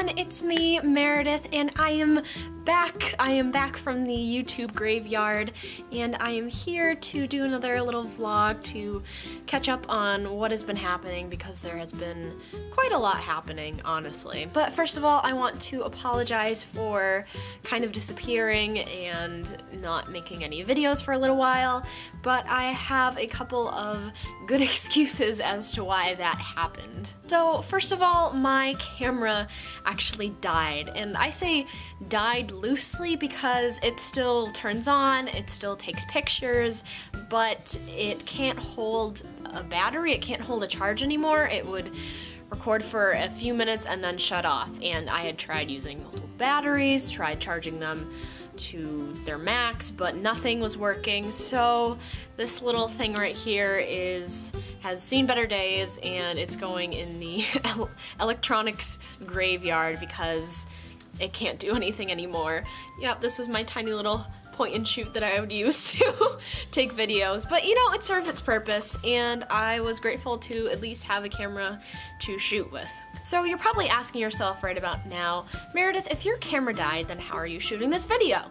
everyone, it's me, Meredith, and I am back. I am back from the YouTube graveyard, and I am here to do another little vlog to catch up on what has been happening, because there has been quite a lot happening, honestly. But first of all, I want to apologize for kind of disappearing and not making any videos for a little while, but I have a couple of good excuses as to why that happened. So first of all, my camera actually died, and I say died loosely because it still turns on, it still takes pictures, but it can't hold a battery, it can't hold a charge anymore. It would record for a few minutes and then shut off, and I had tried using multiple batteries, tried charging them to their max, but nothing was working. So this little thing right here has seen better days, and it's going in the electronics graveyard because it can't do anything anymore. Yep, this is my tiny little point and shoot that I would use to take videos, but you know, it served its purpose, and I was grateful to at least have a camera to shoot with. So you're probably asking yourself right about now, Meredith, if your camera died, then how are you shooting this video?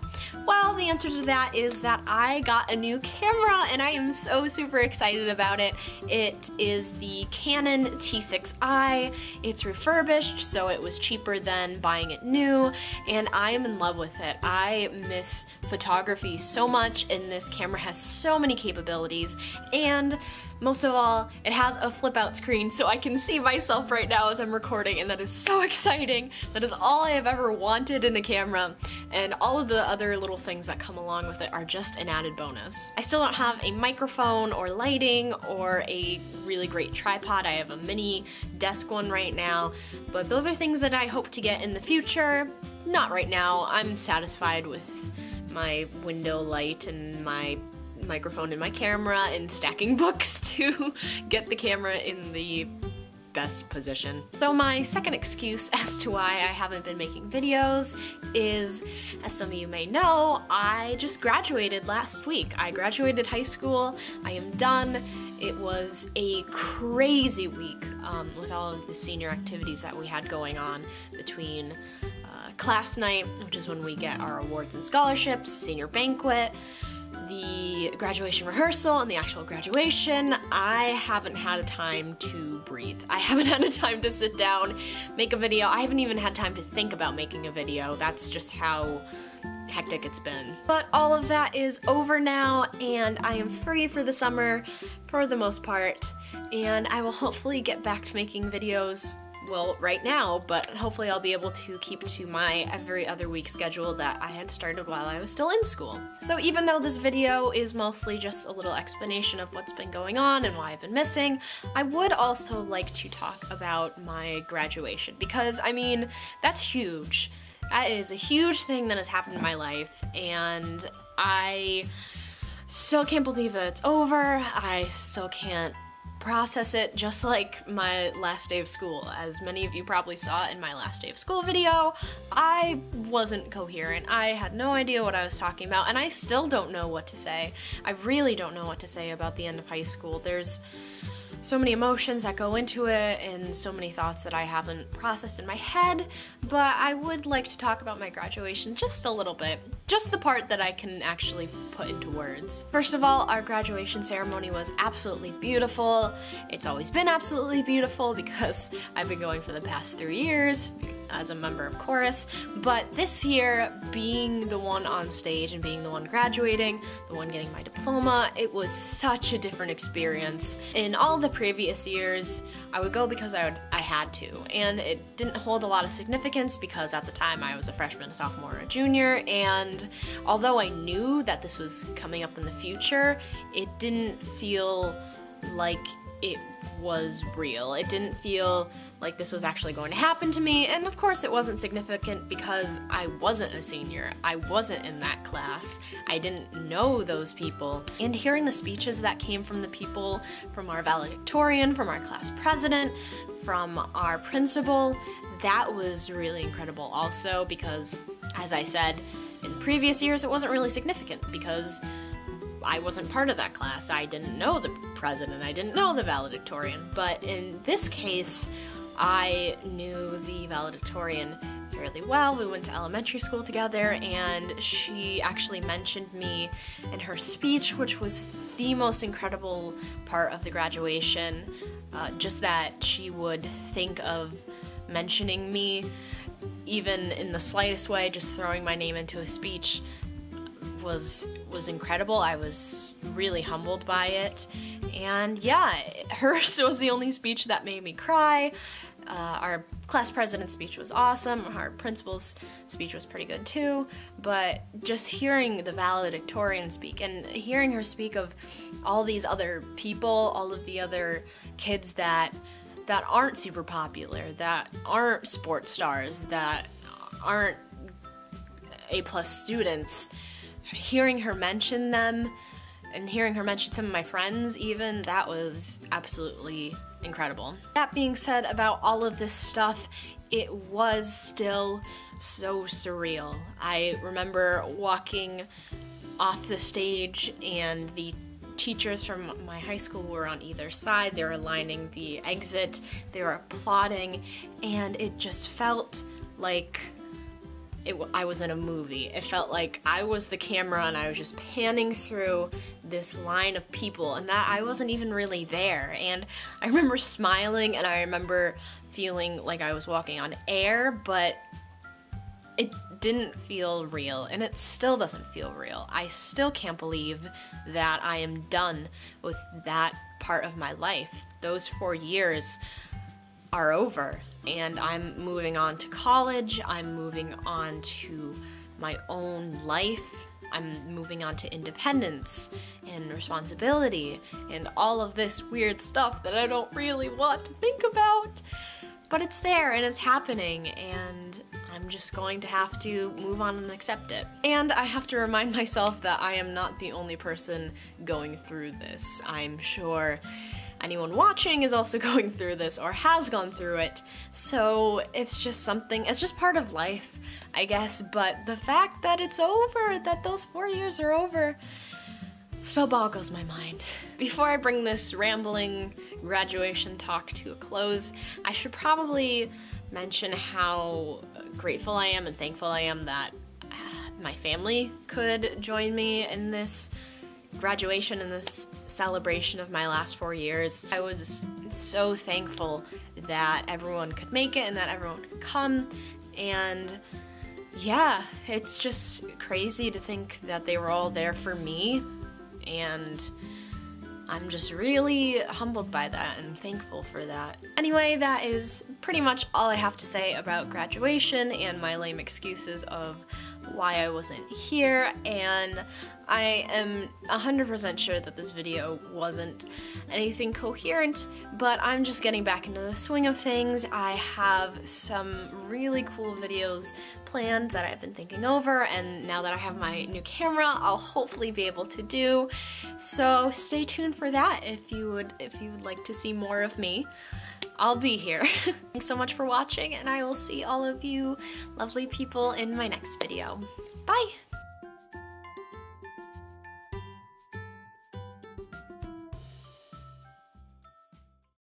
Well, the answer to that is that I got a new camera, and I am so super excited about it. It is the Canon T6i. It's refurbished, so it was cheaper than buying it new, and I am in love with it. I miss photography so much, and this camera has so many capabilities, and most of all, it has a flip out screen, so I can see myself right now as I'm recording, and that is so exciting. That is all I have ever wanted in a camera, and all of the other little things that come along with it are just an added bonus. I still don't have a microphone or lighting or a really great tripod. I have a mini desk one right now, but those are things that I hope to get in the future. Not right now. I'm satisfied with my window light and my microphone and my camera and stacking books to get the camera in the best position. So my second excuse as to why I haven't been making videos is, as some of you may know, I just graduated last week. I graduated high school. I am done. It was a crazy week with all of the senior activities that we had going on between class night, which is when we get our awards and scholarships, senior banquet, the graduation rehearsal, and the actual graduation. I haven't had a time to breathe. I haven't had a time to sit down, make a video. I haven't even had time to think about making a video. That's just how hectic it's been. But all of that is over now, and I am free for the summer for the most part, and I will hopefully get back to making videos, well, right now, but hopefully I'll be able to keep to my every other week schedule that I had started while I was still in school. So even though this video is mostly just a little explanation of what's been going on and why I've been missing, I would also like to talk about my graduation, because, I mean, that's huge. That is a huge thing that has happened in my life, and I still can't believe that it's over. I still can't process it, just like my last day of school. As many of you probably saw in my last day of school video, I wasn't coherent. I had no idea what I was talking about, and I still don't know what to say. I really don't know what to say about the end of high school. There's so many emotions that go into it, and so many thoughts that I haven't processed in my head, but I would like to talk about my graduation just a little bit. Just the part that I can actually put into words. First of all, our graduation ceremony was absolutely beautiful. It's always been absolutely beautiful because I've been going for the past 3 years as a member of chorus, but this year, being the one on stage and being the one graduating, the one getting my diploma, it was such a different experience. In all the previous years, I would go because I had to, and it didn't hold a lot of significance because at the time I was a freshman, a sophomore, a junior, and although I knew that this was coming up in the future, it didn't feel like it was real. It didn't feel like this was actually going to happen to me, and of course it wasn't significant because I wasn't a senior. I wasn't in that class. I didn't know those people. And hearing the speeches that came from the people, from our valedictorian, from our class president, from our principal, that was really incredible also because, as I said, in previous years it wasn't really significant because I wasn't part of that class. I didn't know the president, I didn't know the valedictorian, but in this case, I knew the valedictorian fairly well. We went to elementary school together, and she actually mentioned me in her speech, which was the most incredible part of the graduation. Just that she would think of mentioning me, even in the slightest way, just throwing my name into a speech was incredible. I was really humbled by it. And yeah, hers was the only speech that made me cry. Our class president's speech was awesome. Our principal's speech was pretty good too. But just hearing the valedictorian speak and hearing her speak of all these other people, all of the other kids that aren't super popular, that aren't sports stars, that aren't A+ students, hearing her mention them and hearing her mention some of my friends even, that was absolutely incredible. That being said, about all of this stuff, it was still so surreal. I remember walking off the stage and the teachers from my high school were on either side. They were lining the exit, they were applauding, and it just felt like I was in a movie. It felt like I was the camera and I was just panning through this line of people and that I wasn't even really there. And I remember smiling and I remember feeling like I was walking on air, but it didn't feel real, and it still doesn't feel real. I still can't believe that I am done with that part of my life. Those 4 years are over, and I'm moving on to college, I'm moving on to my own life, I'm moving on to independence and responsibility and all of this weird stuff that I don't really want to think about. But it's there and it's happening, and I'm just going to have to move on and accept it. And I have to remind myself that I am not the only person going through this. I'm sure anyone watching is also going through this or has gone through it, so it's just something, it's just part of life, I guess, but the fact that it's over, that those 4 years are over, still boggles my mind. Before I bring this rambling graduation talk to a close, I should probably mention how grateful I am and thankful I am that my family could join me in this graduation and this celebration of my last 4 years. I was so thankful that everyone could make it and that everyone could come, and yeah, it's just crazy to think that they were all there for me, and I'm just really humbled by that and thankful for that. Anyway, that is pretty much all I have to say about graduation and my lame excuses of why I wasn't here, and I am 100% sure that this video wasn't anything coherent, but I'm just getting back into the swing of things. I have some really cool videos planned that I've been thinking over, and now that I have my new camera, I'll hopefully be able to do. So stay tuned for that if you would like to see more of me. I'll be here. Thanks so much for watching, and I will see all of you lovely people in my next video. Bye!